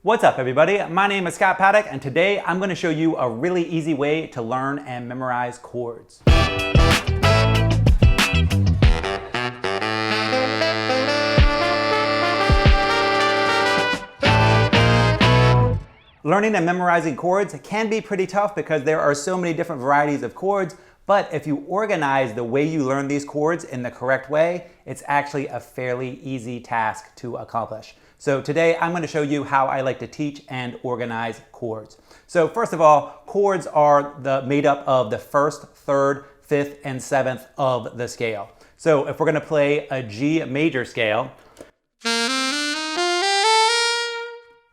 What's up, everybody? My name is Paddock, and today I'm going to show you a really easy way to learn and memorize chords. Learning and memorizing chords can be pretty tough because there are so many different varieties of chords, but if you organize the way you learn these chords in the correct way, it's actually a fairly easy task to accomplish. So today I'm going to show you how I like to teach and organize chords. So first of all, chords are made up of the first, third, fifth, and seventh of the scale. So if we're going to play a G major scale,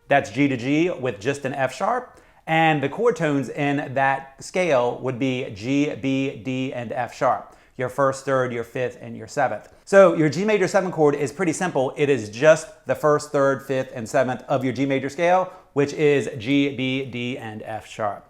that's G to G with just an F sharp, and the chord tones in that scale would be G, B, D, and F sharp. Your first, third, your fifth, and your seventh. So your G major 7 chord is pretty simple. It is just the first, third, fifth, and seventh of your G major scale, which is G, B, D, and F sharp.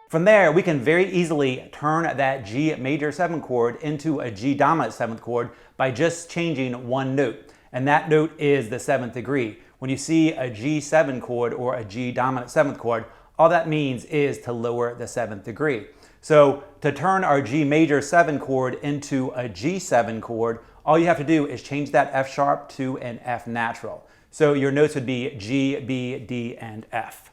From there, we can very easily turn that G major 7 chord into a G dominant 7th chord by just changing one note, and that note is the 7th degree. When you see a G7 chord or a G dominant 7th chord, all that means is to lower the 7th degree. So to turn our G major 7 chord into a G7 chord, all you have to do is change that F sharp to an F natural. So your notes would be G, B, D, and F.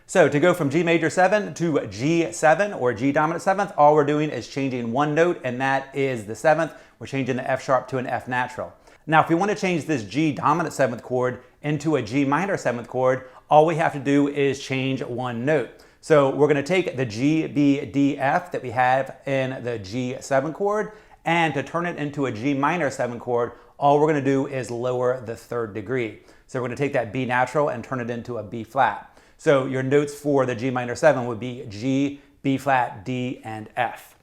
So to go from G major 7 to G7 or G dominant 7th, all we're doing is changing one note, and that is the 7th. We're changing the F sharp to an F natural. Now, if we want to change this G dominant 7th chord into a G minor 7th chord, all we have to do is change one note. So we're going to take the G, B, D, F that we have in the G7 chord, and to turn it into a G minor 7 chord, all we're going to do is lower the 3rd degree. So we're going to take that B natural and turn it into a B flat. So your notes for the G minor 7 would be G, B flat, D, and F.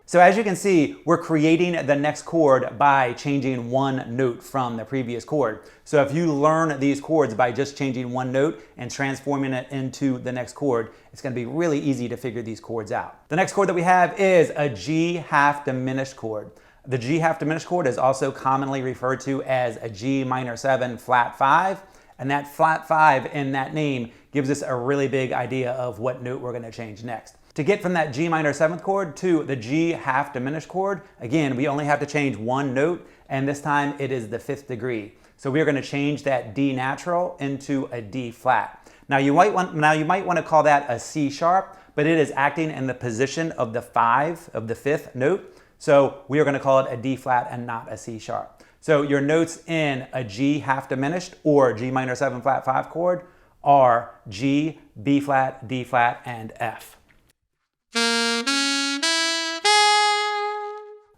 So as you can see, we're creating the next chord by changing one note from the previous chord. So if you learn these chords by just changing one note and transforming it into the next chord, it's going to be really easy to figure these chords out. The next chord that we have is a G half diminished chord. The G half diminished chord is also commonly referred to as a G minor 7 flat 5, and that flat 5 in that name gives us a really big idea of what note we're going to change next. To get from that G minor 7th chord to the G half diminished chord, again, we only have to change one note, and this time it is the 5th degree. So we are going to change that D natural into a D flat. Now you might want to call that a C sharp, but it is acting in the position of the 5 of the 5th note. So we are going to call it a D flat and not a C sharp. So your notes in a G half diminished or G minor 7 flat 5 chord are G, B flat, D flat, and F.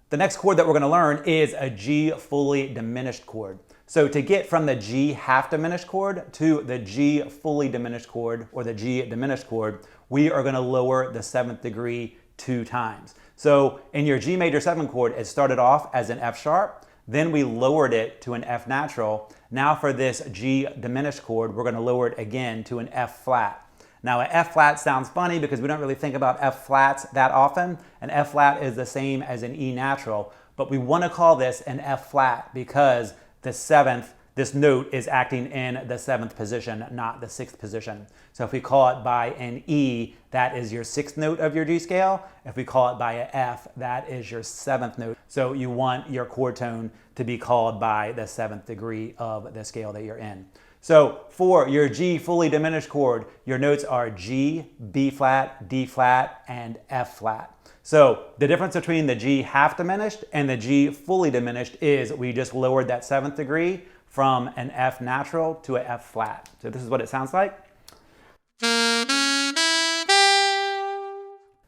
The next chord that we're going to learn is a G fully diminished chord. So to get from the G half diminished chord to the G fully diminished chord or the G diminished chord, we are going to lower the 7th degree 2 times. So in your G major 7 chord, it started off as an F sharp, then we lowered it to an F natural. Now for this G diminished chord, we're going to lower it again to an F flat. Now, an F flat sounds funny because we don't really think about F flats that often. An F flat is the same as an E natural, but we want to call this an F flat because the 7th, this note is acting in the 7th position, not the 6th position. So if we call it by an E, that is your 6th note of your G scale. If we call it by an F, that is your 7th note. So you want your chord tone to be called by the 7th degree of the scale that you're in. So for your G fully diminished chord, your notes are G, B flat, D flat, and F flat. So the difference between the G half diminished and the G fully diminished is we just lowered that 7th degree from an F natural to an F flat. So this is what it sounds like.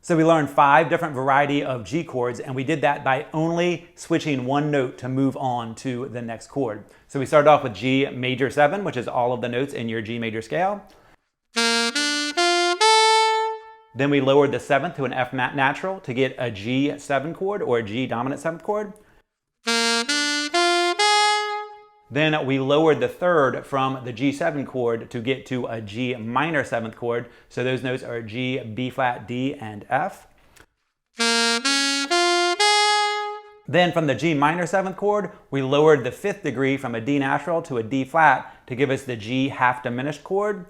So we learned 5 different variety of G chords, and we did that by only switching one note to move on to the next chord. So we started off with G major 7, which is all of the notes in your G major scale. Then we lowered the 7th to an F natural to get a G7 chord or a G dominant 7th chord. Then we lowered the 3rd from the G7 chord to get to a G minor 7th chord. So those notes are G, B flat, D, and F. Then from the G minor 7th chord, we lowered the 5th degree from a D natural to a D flat to give us the G half diminished chord.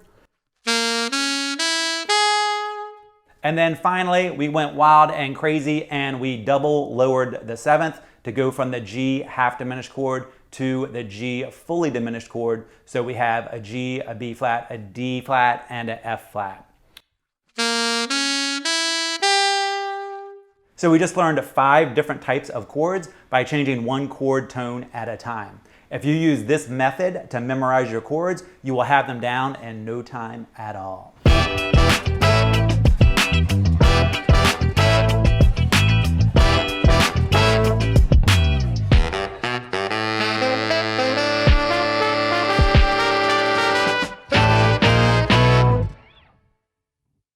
And then finally, we went wild and crazy and we double lowered the 7th to go from the G half diminished chord to the G fully diminished chord. So we have a G, a B flat, a D flat, and an F flat. So we just learned 5 different types of chords by changing one chord tone at a time. If you use this method to memorize your chords, you will have them down in no time at all.